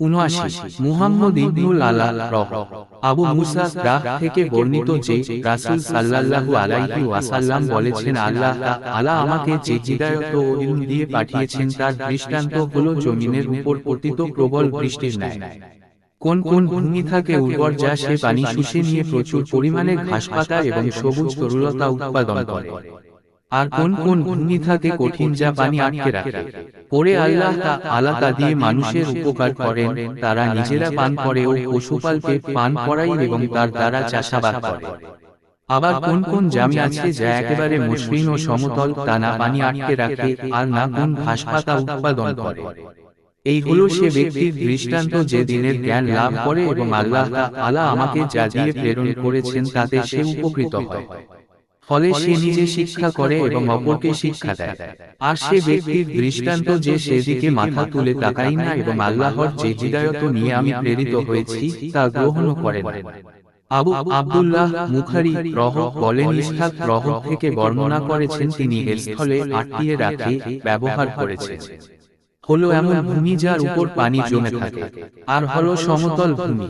৭৯ মুহাম্মদ ইবনুল আলা আবু মুসা রাহ থেকে বর্ণিত যে রাসূল সাল্লাল্লাহু আলাইহি ওয়াসাল্লাম বলেছেন, আল্লাহ তাআলা আমাকে যে হিদায়াত ও ইলম দিয়ে পাঠিয়েছেন তার দৃষ্টান্ত হলো জমিনের উপর পতিত প্রবল বৃষ্টির ন্যায়। কোন কোন ভূমি থাকে উর্বর যা সে পানি শুষে নিয়ে প্রচুর পরিমাণে ঘাসপাতা এবং সবুজ তরুলতা উৎপাদন করে, আর কোন কোন ভূমি থাকে কঠিন যা পানি আটকে রাখে। পরে আল্লাহ তাআলা তা দিয়ে মানুষের উপকার করেন, তারা নিজেরা পান করে ও পশুপালকে পান করায় এবং তার দ্বারা চাষাবাদ করে। আবার কোন কোন জমি আছে যা একেবারে মসৃণ ও সমতল, তা না পানি আটকে রাখে আর না কোন ঘাসপাতা উৎপাদন করে। এই হলো সে ব্যক্তির দৃষ্টান্ত যে দিনের জ্ঞান লাভ করে এবং আল্লাহ তাআলা আমাকে যা দিয়ে প্রেরণ করেছেন তাতে সে উপকৃত হয়, ফলে সে নিজে শিক্ষা করে এবং অপরকে শিক্ষা দেয়। আর সে ব্যক্তির দৃষ্টান্ত যে সেদিকে মাথা তুলে তাকায় না এবং আল্লাহর যে হিদায়াত নিয়ে আমি প্রেরিত হয়েছি তা গ্রহণ করে না। আবু আব্দুল্লাহ মুখারী বলেন, ইসহাক থেকে বর্ণনা করেছেন তিনি এর স্থলে আটকিয়ে রাখে ব্যবহার করেছেন। হলো এমন ভূমি যার উপর পানি জমে থাকে, আর হলো সমতল ভূমি।